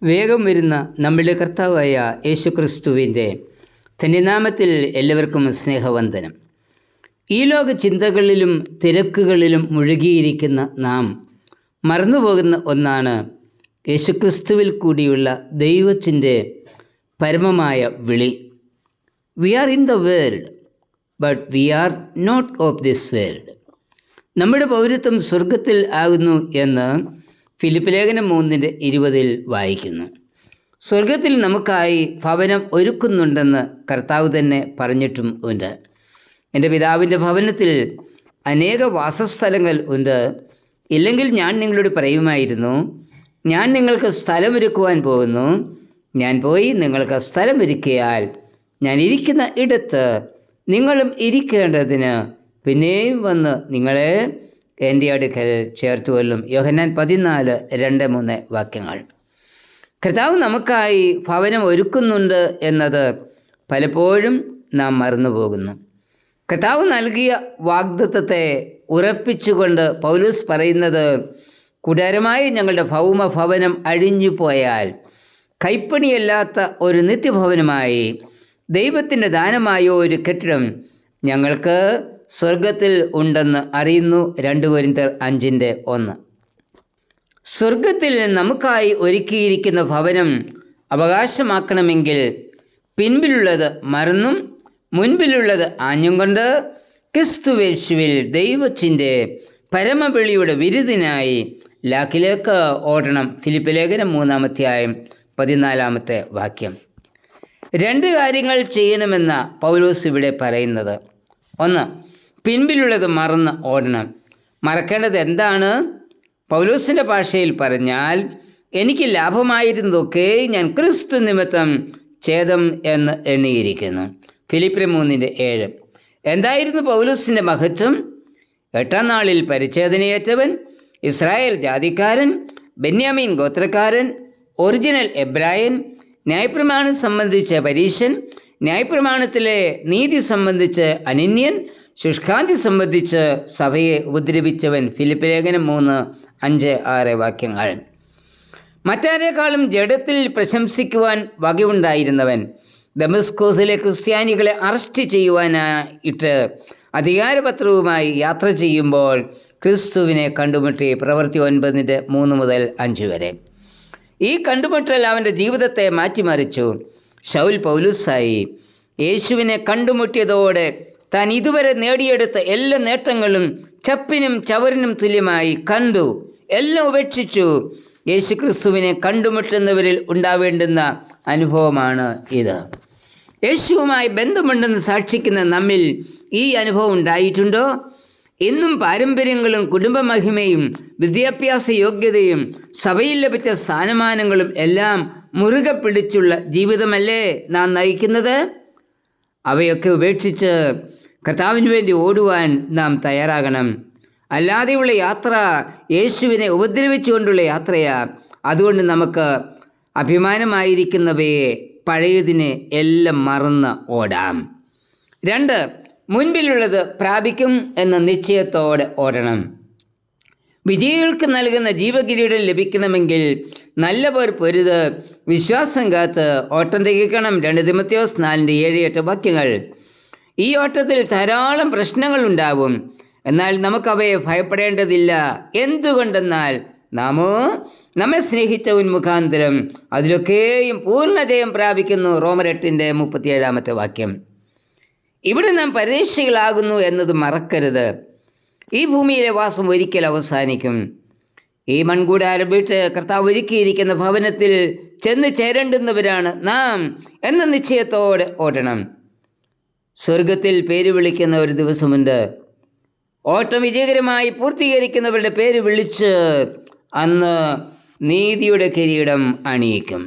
വേഗം വരുന്ന നമ്മളുടെ കർത്താവായ യേശുക്രിസ്തുവിൻ്റെ തൻ്റെ നാമത്തിൽ എല്ലാവർക്കും സ്നേഹവന്ദനം. ഈ ലോക ചിന്തകളിലും തിരക്കുകളിലും മുഴുകിയിരിക്കുന്ന നാം മറന്നുപോകുന്ന ഒന്നാണ് യേശുക്രിസ്തുവിൽ കൂടിയുള്ള ദൈവത്തിൻ്റെ പരമമായ വിളി. We are in the world but we are not of this world. നമ്മുടെ പൗരത്വം സ്വർഗത്തിൽ ആകുന്നു എന്ന് ഫിലിപ്പ് ലേഖനം 3:20 വായിക്കുന്നു. സ്വർഗത്തിൽ നമുക്കായി ഭവനം ഒരുക്കുന്നുണ്ടെന്ന് കർത്താവ് തന്നെ പറഞ്ഞിട്ടും ഉണ്ട്. എൻ്റെ പിതാവിൻ്റെ ഭവനത്തിൽ അനേക വാസസ്ഥലങ്ങൾ ഉണ്ട്, ഇല്ലെങ്കിൽ ഞാൻ നിങ്ങളോട് പറയുമായിരുന്നു. ഞാൻ നിങ്ങൾക്ക് സ്ഥലമൊരുക്കുവാൻ പോകുന്നു. ഞാൻ പോയി നിങ്ങൾക്ക് സ്ഥലമൊരുക്കിയാൽ ഞാൻ ഇരിക്കുന്ന ഇടത്ത് നിങ്ങളും ഇരിക്കേണ്ടതിന് പിന്നെയും വന്ന് നിങ്ങളെ എൻ്റെ അടുക്കൽ ചേർത്തുകൊള്ളും. യോഹന്നാൻ 14:2-3 വാക്യങ്ങൾ. കർത്താവ് നമുക്കായി ഭവനം ഒരുക്കുന്നുണ്ട് എന്നത് പലപ്പോഴും നാം മറന്നുപോകുന്നു. കർത്താവ് നൽകിയ വാഗ്ദത്തത്തെ ഉറപ്പിച്ചുകൊണ്ട് പൗലോസ് പറയുന്നത്, കൂടാരമായി ഞങ്ങളുടെ ഭൗമഭവനം അഴിഞ്ഞു പോയാൽ കൈപ്പണിയല്ലാത്ത ഒരു നിത്യഭവനമായി ദൈവത്തിൻ്റെ ദാനമായ ഒരു കെട്ടിടം ഞങ്ങൾക്ക് സ്വർഗത്തിൽ ഉണ്ടെന്ന് അറിയുന്നു. 2 കൊരിന്ത്യർ 5:1. സ്വർഗത്തിൽ നമുക്കായി ഒരുക്കിയിരിക്കുന്ന ഭവനം അവകാശമാക്കണമെങ്കിൽ പിൻപിലുള്ളത് മറന്നും മുൻപിലുള്ളത് ആഞ്ഞും കൊണ്ട് ക്രിസ്തുവേശുവിൽ ദൈവത്തിൻ്റെ പരമവിളിയുടെ വിരുദിനായി ലാക്കിലേക്ക് ഓടണം. ഫിലിപ്പ് ലേഖനം 3:14 വാക്യം. 2 കാര്യങ്ങൾ ചെയ്യണമെന്ന പൗലോസ് ഇവിടെ പറയുന്നത്. 1, പിൻപിലുള്ളത് മറന്ന് ഓടണം. മറക്കേണ്ടത് എന്താണ്? പൗലോസിൻ്റെ ഭാഷയിൽ പറഞ്ഞാൽ, എനിക്ക് ലാഭമായിരുന്നതൊക്കെ ഞാൻ ക്രിസ്തു നിമിത്തം ഛേദം എന്ന് എണ്ണിയിരിക്കുന്നു. ഫിലിപ്പിയർ 3:7. എന്തായിരുന്നു പൗലോസിൻ്റെ മഹത്വം? 8-ാം നാളിൽ പരിച്ഛേദനയേറ്റവൻ, ഇസ്രായേൽ ജാതിക്കാരൻ, ബെന്യാമീൻ ഗോത്രക്കാരൻ, ഒറിജിനൽ എബ്രായൻ, ന്യായപ്രമാണം സംബന്ധിച്ച് പരീശൻ, ന്യായപ്രമാണത്തിലെ നീതി സംബന്ധിച്ച് അനന്യൻ, ശുഷ്കാന്തി സംബന്ധിച്ച് സഭയെ ഉപദ്രവിച്ചവൻ. ഫിലിപ്പ് ലേഖനം 3:5-6 വാക്യങ്ങൾ. മറ്റാരേക്കാളും ജഡത്തിൽ പ്രശംസിക്കുവാൻ വകയുണ്ടായിരുന്നവൻ ദമസ്കോസിലെ ക്രിസ്ത്യാനികളെ അറസ്റ്റ് ചെയ്യുവാനായിട്ട് അധികാരപത്രവുമായി യാത്ര ചെയ്യുമ്പോൾ ക്രിസ്തുവിനെ കണ്ടുമുട്ടി. പ്രവൃത്തി 9:3-5 വരെ. ഈ കണ്ടുമുട്ടൽ അവൻ്റെ ജീവിതത്തെ മാറ്റിമറിച്ചു. ശൗൽ പൗലൂസായി. യേശുവിനെ കണ്ടുമുട്ടിയതോടെ താൻ ഇതുവരെ നേടിയെടുത്ത എല്ലാ നേട്ടങ്ങളും ചപ്പിനും ചവറിനും തുല്യമായി കണ്ടു. എല്ലാം ഉപേക്ഷിച്ചു. യേശു ക്രിസ്തുവിനെ കണ്ടുമുട്ടുന്നവരിൽ ഉണ്ടാവേണ്ടുന്ന അനുഭവമാണ് ഇത്. യേശുവുമായി ബന്ധമുണ്ടെന്ന് സാക്ഷിക്കുന്ന നമ്മിൽ ഈ അനുഭവം ഉണ്ടായിട്ടുണ്ടോ? ഇന്നും പാരമ്പര്യങ്ങളും കുടുംബമഹിമയും വിദ്യാഭ്യാസ യോഗ്യതയും സഭയിൽ ലഭിച്ച സ്ഥാനമാനങ്ങളും എല്ലാം മുറുകെ പിടിച്ചുള്ള ജീവിതമല്ലേ നാം നയിക്കുന്നത്? അവയൊക്കെ ഉപേക്ഷിച്ച് കർത്താവിന് വേണ്ടി ഓടുവാൻ നാം തയ്യാറാകണം. അല്ലാതെയുള്ള യാത്ര യേശുവിനെ ഉപദ്രവിച്ചുകൊണ്ടുള്ള യാത്രയാണ്. അതുകൊണ്ട് നമുക്ക് അഭിമാനമായിരിക്കുന്നവയെ പഴയതിനെ എല്ലാം മറന്ന് ഓടാം. 2, മുൻപിലുള്ളത് പ്രാപിക്കും എന്ന നിശ്ചയത്തോടെ ഓടണം. വിജയികൾക്ക് നൽകുന്ന ജീവകിരീടം ലഭിക്കണമെങ്കിൽ നല്ല പോർ പൊരുത്, വിശ്വാസം കാത്ത് ഓട്ടം തികക്കണം. 2 തിമോഥെയോസ് 4:7-8 വാക്യങ്ങൾ. ഈ ഓട്ടത്തിൽ ധാരാളം പ്രശ്നങ്ങളുണ്ടാവും. എന്നാൽ നമുക്കവയെ ഭയപ്പെടേണ്ടതില്ല. എന്തുകൊണ്ടെന്നാൽ നാമോ നമ്മെ സ്നേഹിച്ചവൻ മുഖാന്തരം അതിലൊക്കെയും പൂർണ്ണജയം പ്രാപിക്കുന്നു. റോമർ 8:37 വാക്യം. ഇവിടെ നാം പരദേശികളാകുന്നു എന്നത് മറക്കരുത്. ഈ ഭൂമിയിലെ വാസം ഒരിക്കൽ അവസാനിക്കും. ഈ മൺകൂടാരം വിട്ട് കർത്താവ് ഒരുക്കിയിരിക്കുന്ന ഭവനത്തിൽ ചെന്ന് ചേരേണ്ടുന്നവരാണ് നാം എന്ന നിശ്ചയത്തോടെ ഓടണം. സ്വർഗത്തിൽ പേര് വിളിക്കുന്ന ഒരു ദിവസമുണ്ട്. ഓട്ടം വിജയകരമായി പൂർത്തീകരിക്കുന്നവരുടെ പേര് വിളിച്ച് അന്ന് നീതിയുടെ കിരീടം അണിയിക്കും.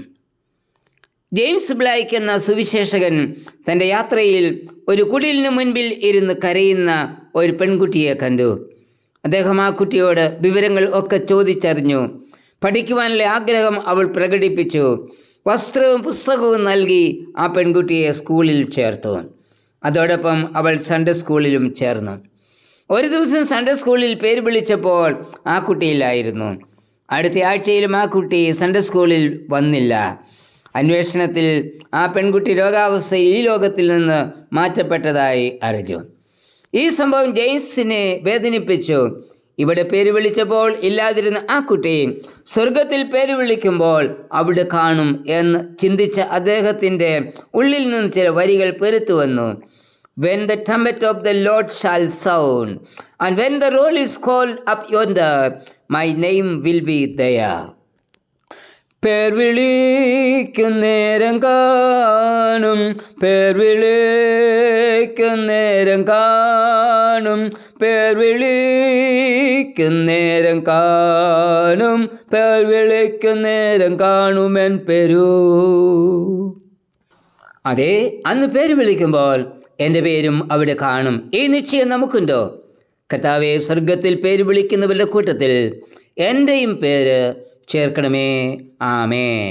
ജെയിംസ് ബ്ലൈക്ക് എന്ന സുവിശേഷകൻ തൻ്റെ യാത്രയിൽ ഒരു കുടിലിന് മുൻപിൽ ഇരുന്ന് കരയുന്ന ഒരു പെൺകുട്ടിയെ കണ്ടു. അദ്ദേഹം ആ കുട്ടിയോട് വിവരങ്ങൾ ഒക്കെ ചോദിച്ചറിഞ്ഞു. പഠിക്കുവാനുള്ള ആഗ്രഹം അവൾ പ്രകടിപ്പിച്ചു. വസ്ത്രവും പുസ്തകവും നൽകി ആ പെൺകുട്ടിയെ സ്കൂളിൽ ചേർത്തു. അതോടൊപ്പം അവൾ സൺഡേ സ്കൂളിലും ചേർന്നു. ഒരു ദിവസം സൺഡേ സ്കൂളിൽ പേര് വിളിച്ചപ്പോൾ ആ കുട്ടിയില്ലായിരുന്നു. അടുത്ത ആഴ്ചയിലും ആ കുട്ടി സൺഡേ സ്കൂളിൽ വന്നില്ല. അന്വേഷണത്തിൽ ആ പെൺകുട്ടി രോഗാവസ്ഥയിൽ ഈ ലോകത്തിൽ നിന്ന് മാറ്റപ്പെട്ടതായി അറിഞ്ഞു. ഈ സംഭവം ജെയിംസിനെ വേദനിപ്പിച്ചു. ഇവിടെ പേര് വിളിച്ചപ്പോൾ ഇല്ലാതിരുന്ന ആ കുട്ടി സ്വർഗത്തിൽ പേര് വിളിക്കുമ്പോൾ അവിടെ കാണും എന്ന് ചിന്തിച്ച അദ്ദേഹത്തിൻ്റെ ഉള്ളിൽ നിന്ന് ചില വരികൾ പെരുത്തു വന്നു. When the trumpet of the Lord shall sound, and when the roll is called up yonder, my name will be there. പേർ വിളിക്കുന്നേരം കാണും, പേർ വിളിക്കുന്നേരം കാണും, പേർ വിളിക്കുന്നേരം കാണും, പേർ വിളിക്കുന്നേരം കാണുമെൻ പേരു. അതെ, അന്ന് പേര് വിളിക്കുമ്പോൾ എൻ്റെ പേരും അവിടെ കാണും. ഈ നിശ്ചയം നമുക്കുണ്ടോ? കർത്താവേ, സ്വർഗത്തിൽ പേര് വിളിക്കുന്നവരുടെ കൂട്ടത്തിൽ എൻ്റെയും പേര് ചേർക്കണമേ. ആമേൻ.